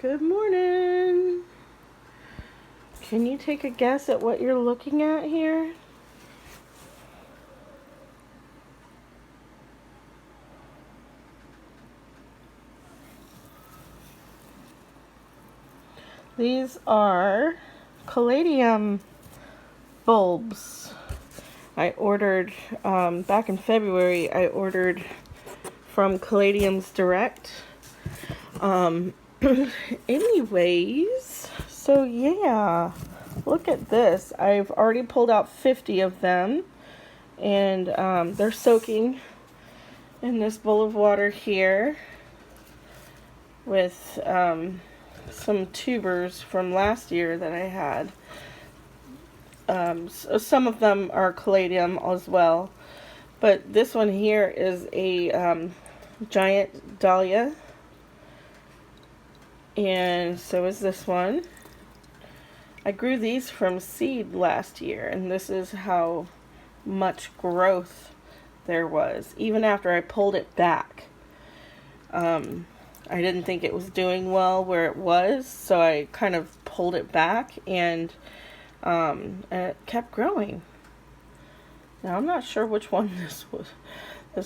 Good morning. Can you take a guess at what you're looking at here? These are Caladium bulbs. I ordered, back in February, I ordered from Caladium's Direct. Anyways, so yeah, look at this. I've already pulled out 50 of them, and they're soaking in this bowl of water here with some tubers from last year that I had. So some of them are Caladium as well, but this one here is a giant dahlia, and so is this one. I grew these from seed last year, and this is how much growth there was, even after I pulled it back. I didn't think it was doing well where it was, so I kind of pulled it back, and it kept growing. Now I'm not sure which one this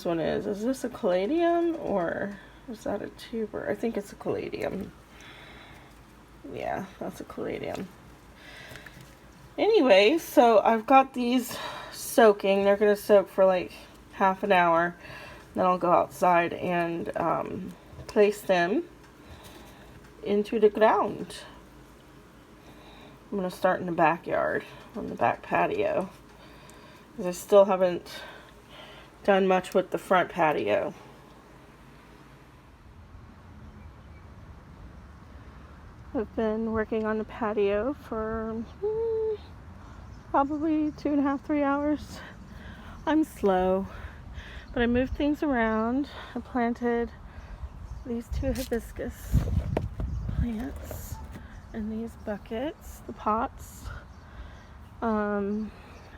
one is. Is this a Caladium or is that a tuber? I think it's a Caladium. Yeah, that's a Caladium. Anyway, so I've got these soaking. They're going to soak for like half an hour. Then I'll go outside and place them into the ground. I'm going to start in the backyard, on the back patio, because I still haven't done much with the front patio. I've been working on the patio for probably 2.5, 3 hours. I'm slow, but I moved things around. I planted these 2 hibiscus plants in these buckets, the pots. I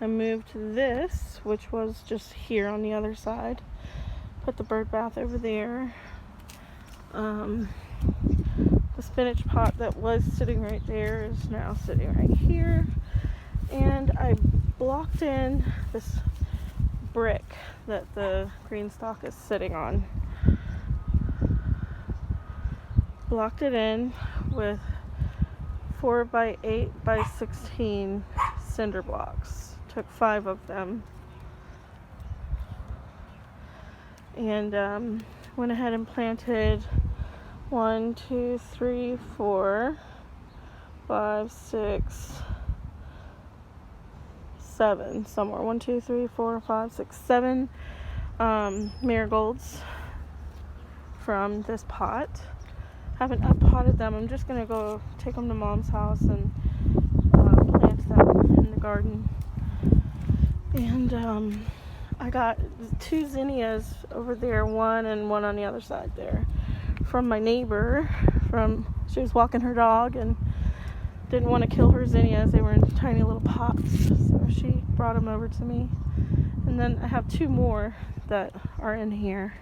moved this, which was just here on the other side. Put the bird bath over there. The spinach pot that was sitting right there is now sitting right here. And I blocked in this brick that the green stalk is sitting on. Blocked it in with 4x8x16 cinder blocks. Took 5 of them. And went ahead and planted 1, 2, 3, 4, 5, 6, 7 somewhere. 1, 2, 3, 4, 5, 6, 7 marigolds from this pot. Haven't uppotted them. I'm just gonna go take them to Mom's house and plant them in the garden. And I got 2 zinnias over there, one and one on the other side there, from my neighbor. She was walking her dog and didn't want to kill her zinnias. They were in tiny little pots, so she brought them over to me. And then I have 2 more that are in here.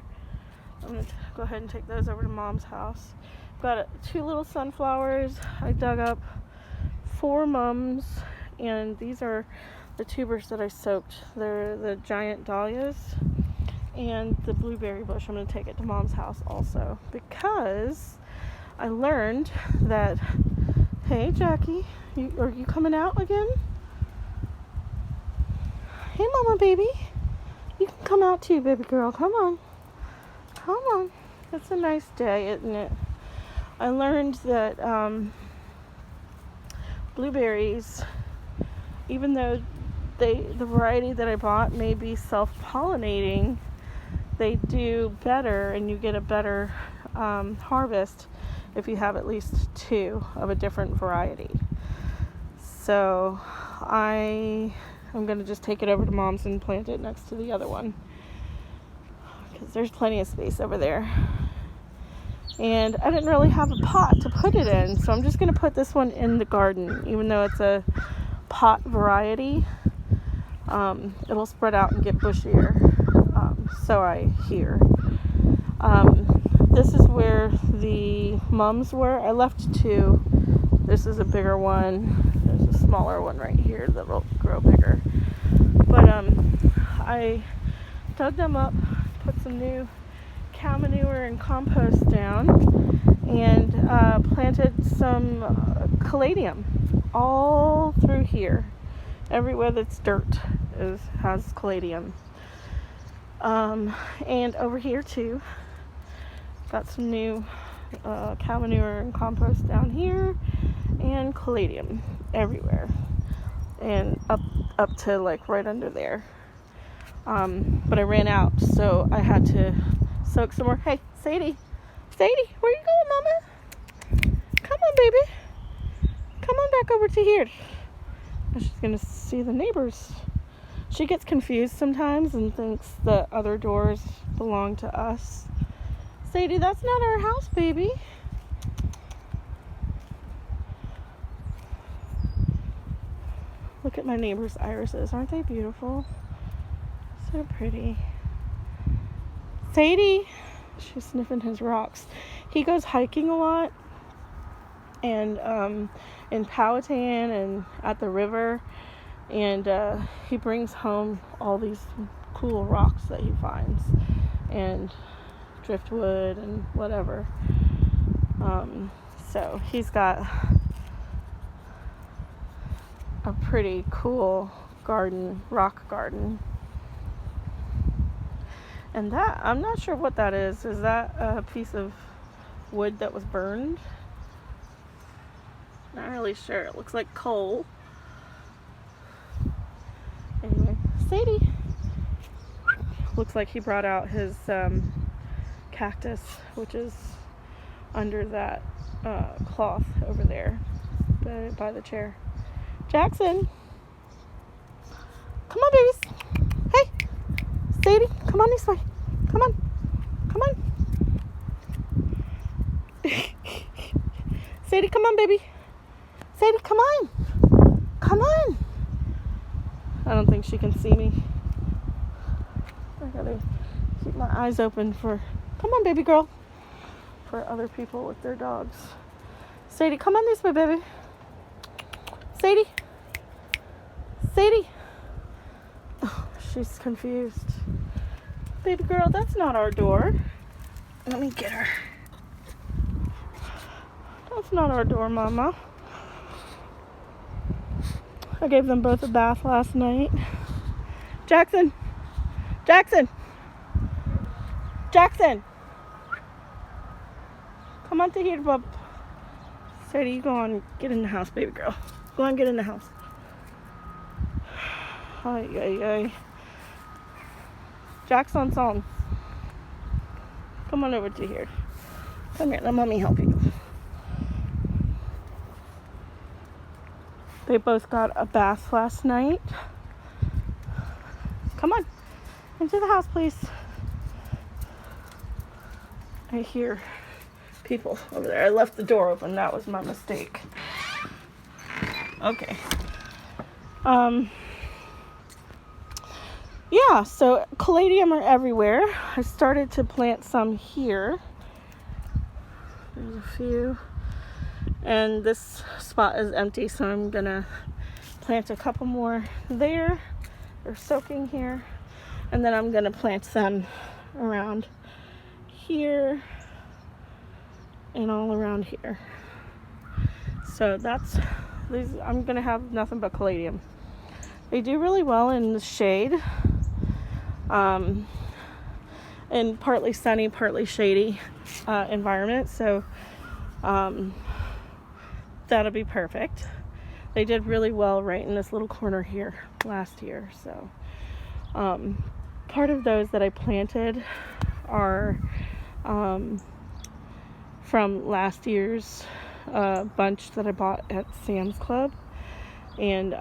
I'm going to go ahead and take those over to Mom's house. Got 2 little sunflowers. I dug up 4 mums, and these are the tubers that I soaked. They're the giant dahlias and the blueberry bush. I'm going to take it to Mom's house also, because I learned that, hey Jackie, are you coming out again? Hey mama baby, you can come out too, baby girl. Come on. It's a nice day, isn't it? I learned that blueberries, even though the variety that I bought may be self-pollinating, they do better, and you get a better harvest if you have at least 2 of a different variety. So I'm going to just take it over to Mom's and plant it next to the other one, because there's plenty of space over there. And I didn't really have a pot to put it in, so I'm just going to put this one in the garden, even though it's a pot variety. It'll spread out and get bushier, so I hear. This is where the mums were. I left 2. This is a bigger one. There's a smaller one right here that'll grow bigger. But I dug them up, put some new cow manure and compost down, and planted some caladium all through here. Everywhere that's dirt has caladium. And over here too, got some new cow manure and compost down here, and caladium everywhere, and up to like right under there. But I ran out, so I had to soak some more. Hey, Sadie, where you going, Mama? Come on, baby. Come on back over to here. She's gonna see the neighbors. She gets confused sometimes and thinks the other doors belong to us. Sadie, that's not our house, baby. Look at my neighbor's irises. Aren't they beautiful? So pretty. Sadie, she's sniffing his rocks. He goes hiking a lot, and in Powhatan and at the river, and he brings home all these cool rocks that he finds, and driftwood and whatever. So he's got a pretty cool garden, rock garden. And that, I'm not sure what that is. Is that a piece of wood that was burned? Not really sure. It looks like coal. Anyway, Sadie. Looks like he brought out his cactus, which is under that cloth over there by the chair. Jackson. Come on, babies. Hey. Sadie, come on this way. Come on. Sadie, come on, baby. Sadie, come on. I don't think she can see me. I gotta keep my eyes open for, come on, baby girl, for other people with their dogs. Sadie, come on this way, baby. Sadie. Oh, she's confused. Baby girl, that's not our door. Let me get her. That's not our door, Mama. I gave them both a bath last night. Jackson. Come on to here, bub. Sadie, you go on, get in the house, baby girl. Go on, get in the house. Ay. Jackson's on. Come on over to here. Come here, let mommy help you. They both got a bath last night. Come on, into the house, please. I hear people over there. I left the door open. That was my mistake. Okay. Yeah, so caladium are everywhere. I started to plant some here. There's a few. And this spot is empty, so I'm gonna plant a couple more there. They're soaking here. And then I'm gonna plant some around here and all around here. So that's these. I'm gonna have nothing but caladium. They do really well in the shade, in partly sunny, partly shady environment. So that'll be perfect. They did really well right in this little corner here last year. So part of those that I planted are from last year's bunch that I bought at Sam's Club, and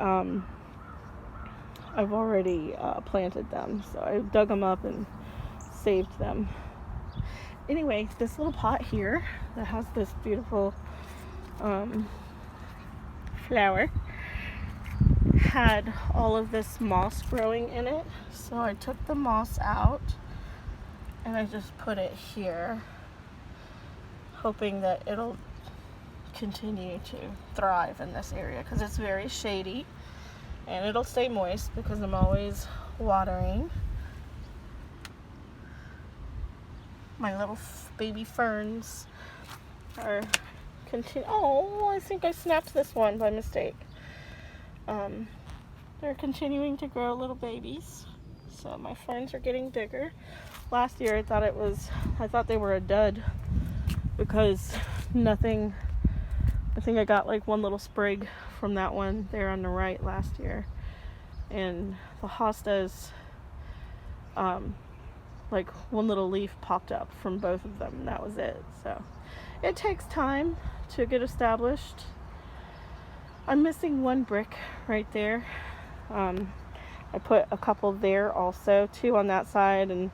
I've already planted them, so I dug them up and saved them. Anyway, this little pot here that has this beautiful flower had all of this moss growing in it, so I took the moss out and I just put it here. hoping that it'll continue to thrive in this area because it's very shady, and it'll stay moist because I'm always watering. My little baby ferns are oh, I think I snapped this one by mistake. They're continuing to grow little babies, so my ferns are getting bigger. Last year I thought they were a dud because nothing. I think I got like one little sprig from that one there on the right last year, and the hostas, like one little leaf popped up from both of them, and that was it. So it takes time to get established. I'm missing one brick right there. I put a couple there also, 2 on that side, and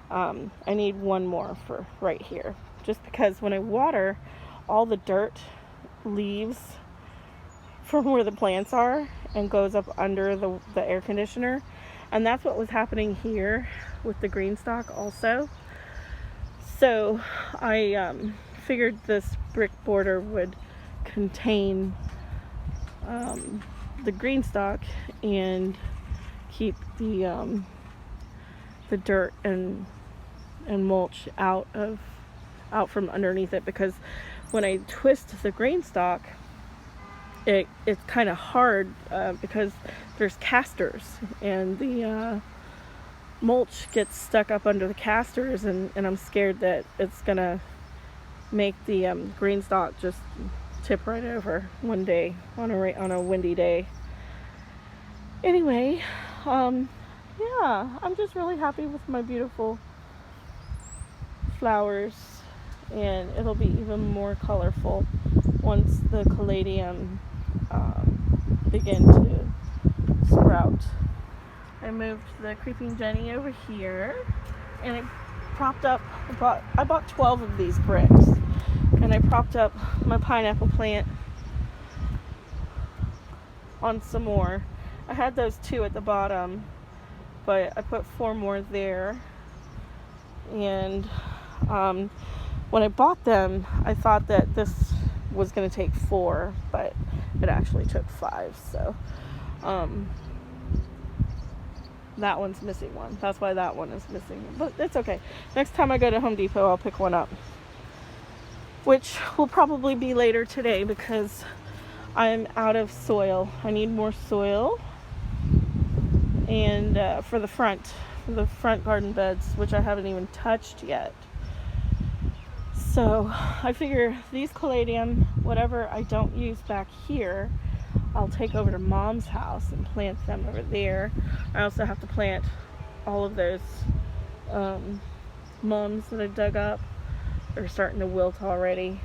I need one more for right here, just because when I water, all the dirt leaves from where the plants are and goes up under the air conditioner, and that's what was happening here with the green stock also. So I figured this brick border would contain the green stock and keep the dirt and mulch out from underneath it, because when I twist the green stock, it's kind of hard because there's casters, and the mulch gets stuck up under the casters, and I'm scared that it's gonna make the green stock just tip right over one day on a windy day. Anyway, yeah, I'm just really happy with my beautiful flowers, and it'll be even more colorful once the caladium begin to sprout. I moved the creeping Jenny over here, and I propped up, I bought 12 of these bricks, and I propped up my pineapple plant on some more. I had those 2 at the bottom, but I put 4 more there. And when I bought them, I thought that this was going to take 4, but it actually took 5. So that one's missing one. That's why that one is missing. But it's okay. Next time I go to Home Depot, I'll pick one up, which will probably be later today because I'm out of soil. I need more soil, and for the front garden beds, which I haven't even touched yet. So I figure these caladium, whatever I don't use back here, I'll take over to Mom's house and plant them over there. I also have to plant all of those mums that I dug up. They're starting to wilt already.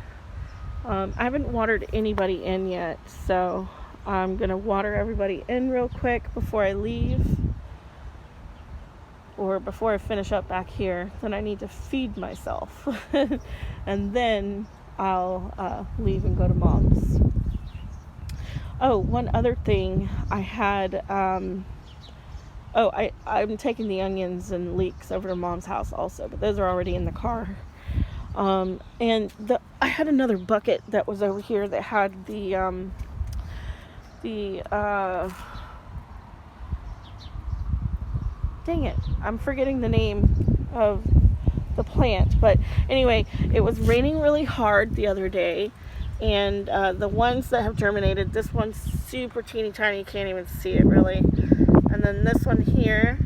I haven't watered anybody in yet, so I'm going to water everybody in real quick before I leave, or before I finish up back here. Then I need to feed myself, and then I'll leave and go to Mom's. Oh, one other thing I had, I'm taking the onions and leeks over to Mom's house also, but those are already in the car. And I had another bucket that was over here that had the dang it, I'm forgetting the name of the plant, but anyway, it was raining really hard the other day, and the ones that have germinated, this one's super teeny tiny, you can't even see it really, and then this one here,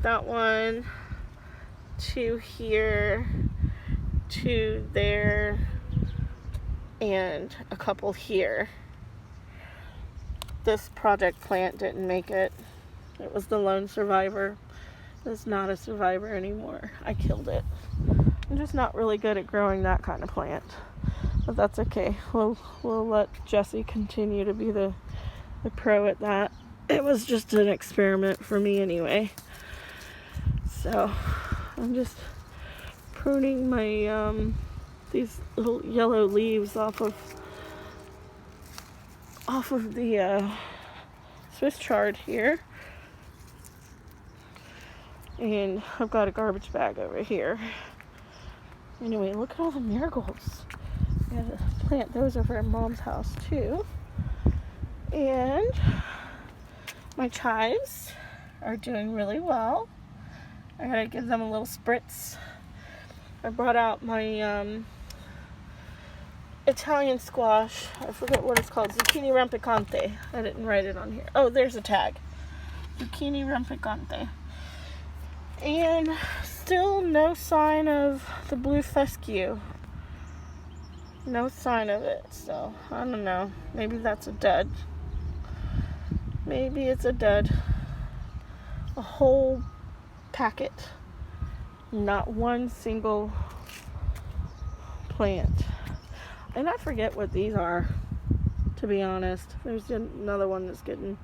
that one, 2 here, 2 there, and a couple here. This project plant didn't make it. It was the lone survivor. It's not a survivor anymore. I killed it. I'm just not really good at growing that kind of plant, but that's okay. We'll let Jessie continue to be the pro at that. It was just an experiment for me anyway. So I'm just pruning my these little yellow leaves off of the Swiss chard here, and I've got a garbage bag over here, Anyway, look at all the marigolds. I had to plant those over at Mom's house too. And my chives are doing really well. I gotta give them a little spritz. I brought out my Italian squash. I forget what it's called. Zucchini rampicante. I didn't write it on here. Oh, there's a tag. Zucchini rampicante. And still no sign of the blue fescue. No sign of it. So, I don't know. Maybe that's a dud. Maybe it's a dud. A whole packet. Not one single plant. And I forget what these are, to be honest. There's another one that's getting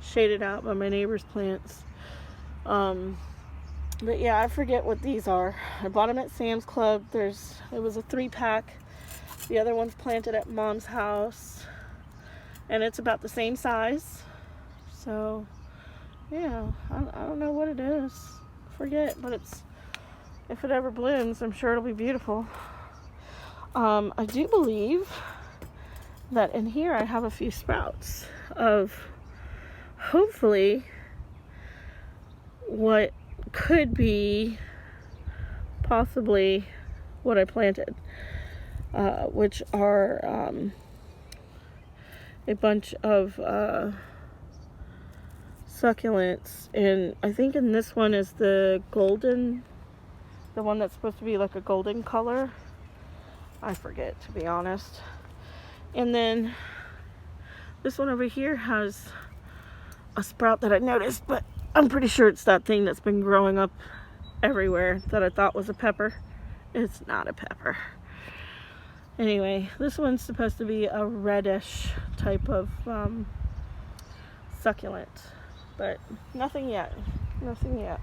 shaded out by my neighbor's plants. But yeah, I forget what these are. I bought them at Sam's Club. It was a 3-pack. The other one's planted at Mom's house. And it's about the same size. So, yeah, I don't know what it is. Forget, but if it ever blooms, I'm sure it'll be beautiful. I do believe that in here I have a few sprouts of hopefully what could be possibly what I planted, which are a bunch of succulents, and I think in this one is the golden, the one that's supposed to be like a golden color. I forget, to be honest. And then this one over here has a sprout that I noticed, but I'm pretty sure it's that thing that's been growing up everywhere that I thought was a pepper. It's not a pepper. Anyway, this one's supposed to be a reddish type of succulent, but nothing yet. Nothing yet.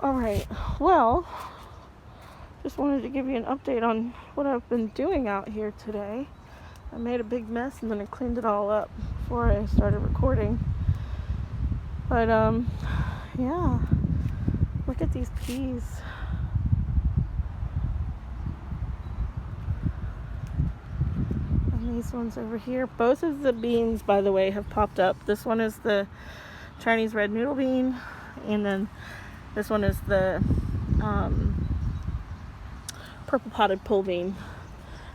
Alright, well, just wanted to give you an update on what I've been doing out here today. I made a big mess and then I cleaned it all up before I started recording. But, yeah, look at these peas. And these ones over here. Both of the beans, by the way, have popped up. This one is the Chinese red noodle bean, and then this one is the purple potted pole bean.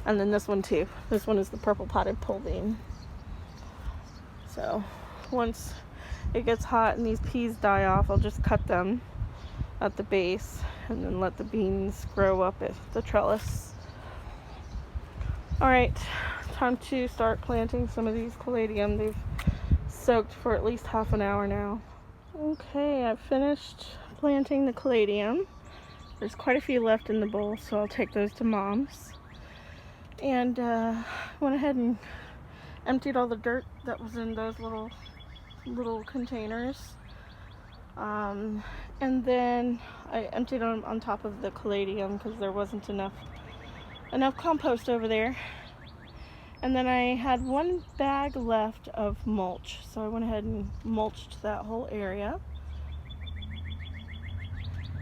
And then this one too. This one is the purple potted pole bean. So once it gets hot and these peas die off, I'll just cut them at the base and then let the beans grow up at the trellis. Alright, time to start planting some of these caladium. They've soaked for at least half an hour now. Okay, I've finished planting the caladium. There's quite a few left in the bowl, so I'll take those to Mom's. And went ahead and emptied all the dirt that was in those little containers. And then I emptied them on top of the caladium because there wasn't enough compost over there. And then I had one bag left of mulch, so I went ahead and mulched that whole area.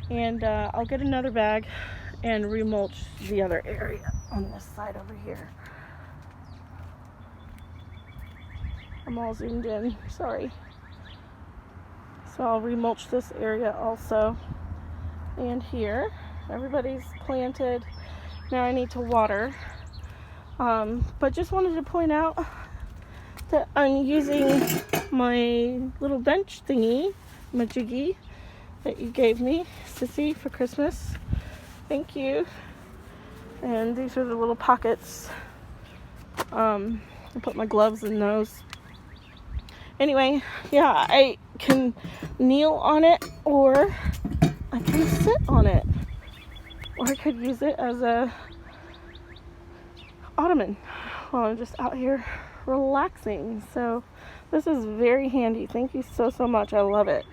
And I'll get another bag and remulch the other area on this side over here. I'm all zoomed in, sorry. So I'll remulch this area also. And here, everybody's planted. Now I need to water. But just wanted to point out that I'm using my little bench thingy, majiggy, that you gave me, Sissy, for Christmas. Thank you. And these are the little pockets. I put my gloves in those. Anyway, yeah, I can kneel on it, or I can sit on it. Or I could use it as a ottoman while I'm just out here relaxing. So this is very handy. Thank you so much. I love it.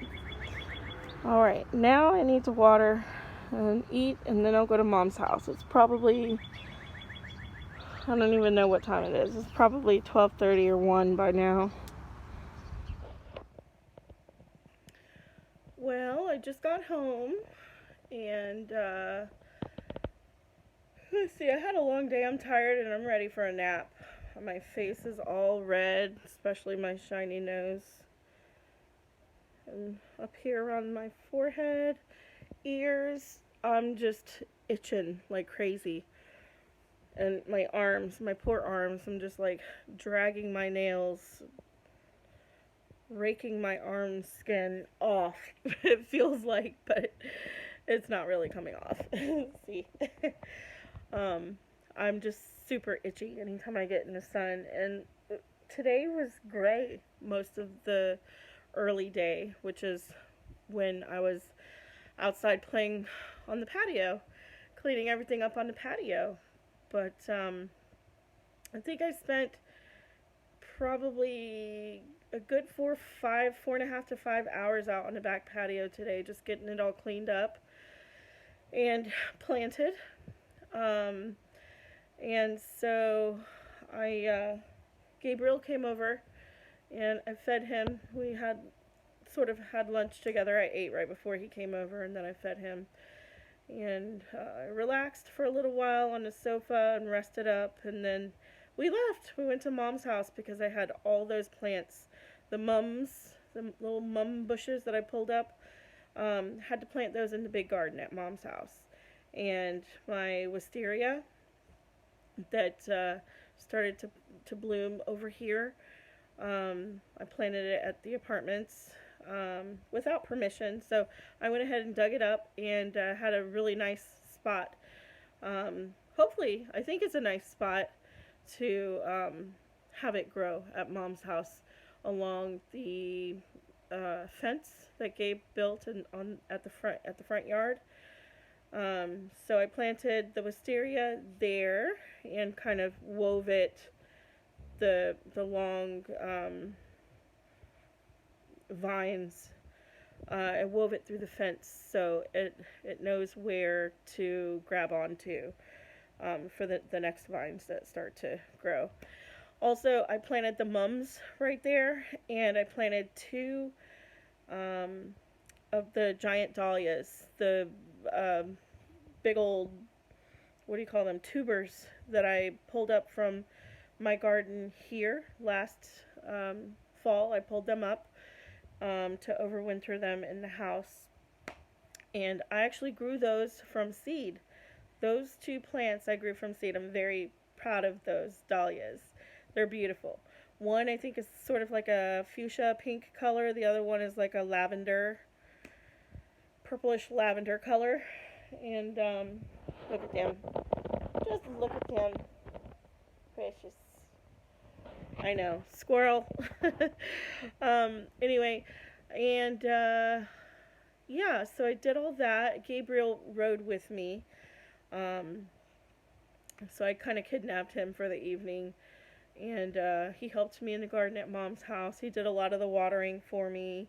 Alright, now I need to water and eat, and then I'll go to Mom's house. It's probably, I don't even know what time it is. It's probably 12:30 or 1 by now. Well, I just got home And let's see, I had a long day. I'm tired and I'm ready for a nap. My face is all red, especially my shiny nose. And up here on my forehead, ears, I'm just itching like crazy. And my arms, my poor arms, I'm just like dragging my nails, raking my arm skin off. It feels like, but it's not really coming off. See, um, I'm just super itchy anytime I get in the sun, and today was gray most of the early day, which is when I was outside playing on the patio, cleaning everything up on the patio. But I think I spent probably a good 4.5 to 5 hours out on the back patio today, just getting it all cleaned up and planted. Um, and so Gabriel came over and I fed him. We had sort of had lunch together. I ate right before he came over, and then I fed him. And I relaxed for a little while on the sofa and rested up, and then we left. We went to Mom's house because I had all those plants, the little mum bushes that I pulled up. Had to plant those in the big garden at Mom's house. And my wisteria that started to bloom over here, I planted it at the apartments without permission. So I went ahead and dug it up and had a really nice spot. Hopefully, I think it's a nice spot to have it grow at Mom's house along the fence that Gabe built at the front yard. So I planted the wisteria there and kind of wove it the long vines. I wove it through the fence so it knows where to grab onto for the next vines that start to grow. Also, I planted the mums right there, and I planted two of the giant dahlias, the big old, what do you call them, tubers that I pulled up from my garden here last fall. I pulled them up to overwinter them in the house, and I actually grew those from seed. Those two plants I grew from seed. I'm very proud of those dahlias. They're beautiful. One I think is sort of like a fuchsia pink color. The other one is like a lavender, purplish lavender color. And look at them. Just look at them. Precious. I know. Squirrel. Anyway, and yeah, so I did all that. Gabriel rode with me. So I kind of kidnapped him for the evening. And he helped me in the garden at Mom's house. He did a lot of the watering for me.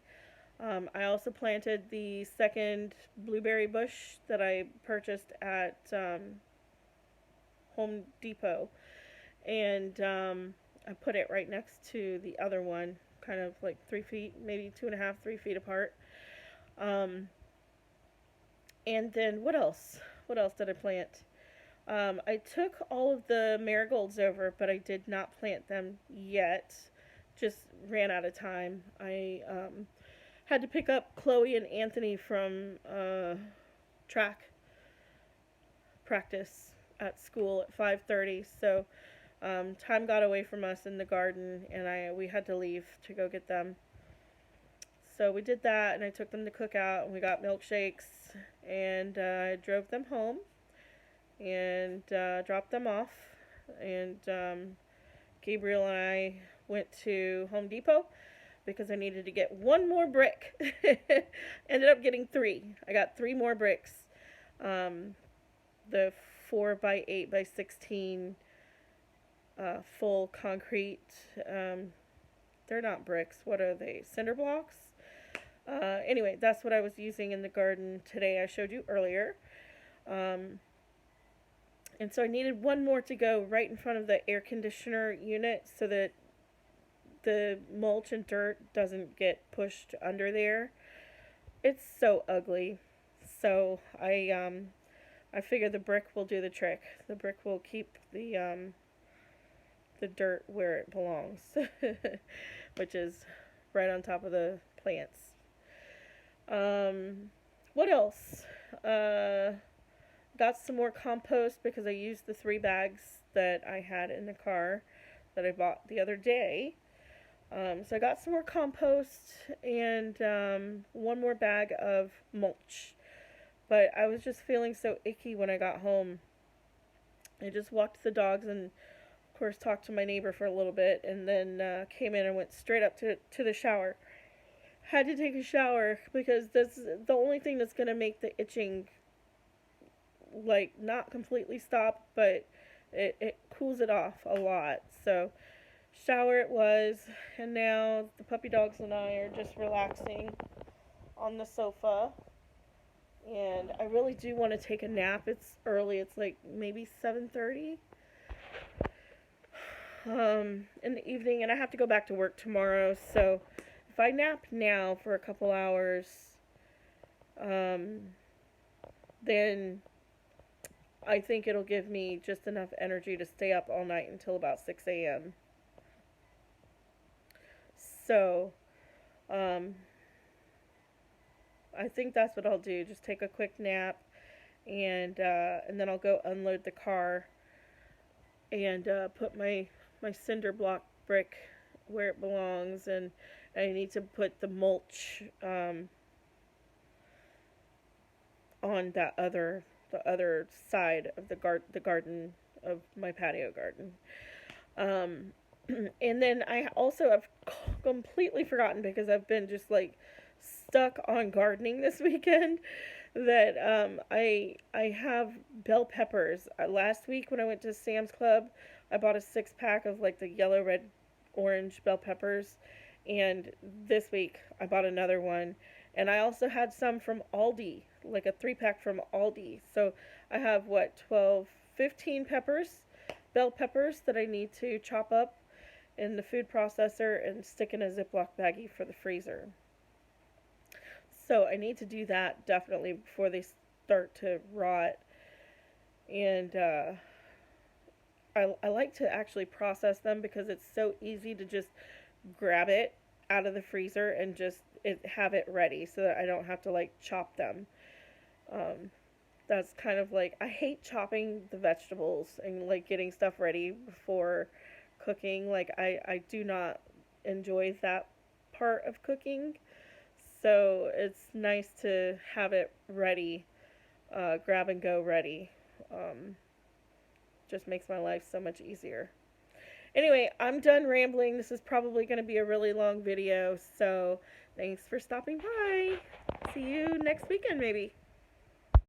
I also planted the second blueberry bush that I purchased at Home Depot. And I put it right next to the other one, kind of like 3 feet, maybe 2.5, 3 feet apart. And then what else? What else did I plant? I took all of the marigolds over, but I did not plant them yet. Just ran out of time. I had to pick up Chloe and Anthony from track practice at school at 5:30. So time got away from us in the garden, and we had to leave to go get them. So we did that, and I took them to Cookout, and we got milkshakes, and I drove them home and dropped them off. And Gabriel and I went to Home Depot because I needed to get one more brick. Ended up getting 3. I got 3 more bricks. The 4x8x16 full concrete. They're not bricks. What are they? Cinder blocks? Anyway, that's what I was using in the garden today. I showed you earlier. And so I needed one more to go right in front of the air conditioner unit so that the mulch and dirt doesn't get pushed under there. It's so ugly. I figure the brick will do the trick. The brick will keep the dirt where it belongs, which is right on top of the plants. What else? Got some more compost because I used the 3 bags that I had in the car that I bought the other day. So I got some more compost and 1 more bag of mulch. But I was just feeling so icky when I got home. I just walked the dogs and, of course, talked to my neighbor for a little bit, and then came in and went straight up to the shower. Had to take a shower because that's the only thing that's going to make the itching, like, not completely stop, but it cools it off a lot. So shower it was, and now the puppy dogs and I are just relaxing on the sofa. And I really do want to take a nap. It's early. It's like maybe 7:30 in the evening, and I have to go back to work tomorrow. So if I nap now for a couple hours, then I think it'll give me just enough energy to stay up all night until about 6 a.m. So, I think that's what I'll do. Just take a quick nap, and then I'll go unload the car and put my cinder block brick where it belongs, and I need to put the mulch on the other side of the garden of my patio garden. And then I also have completely forgotten, because I've been just like stuck on gardening this weekend, that I have bell peppers. Last week when I went to Sam's Club, I bought a 6-pack of like the yellow, red, orange bell peppers, and this week I bought another one, and I also had some from Aldi, like a 3-pack from Aldi. So I have 15 bell peppers that I need to chop up in the food processor and stick in a Ziploc baggie for the freezer. So I need to do that definitely before they start to rot. And I like to actually process them because it's so easy to just grab it out of the freezer and just have it ready, so that I don't have to like chop them. That's kind of like, I hate chopping the vegetables and like getting stuff ready before cooking. Like I do not enjoy that part of cooking. So it's nice to have it ready, grab and go ready. Just makes my life so much easier. Anyway, I'm done rambling. This is probably going to be a really long video, so thanks for stopping by. See you next weekend, maybe.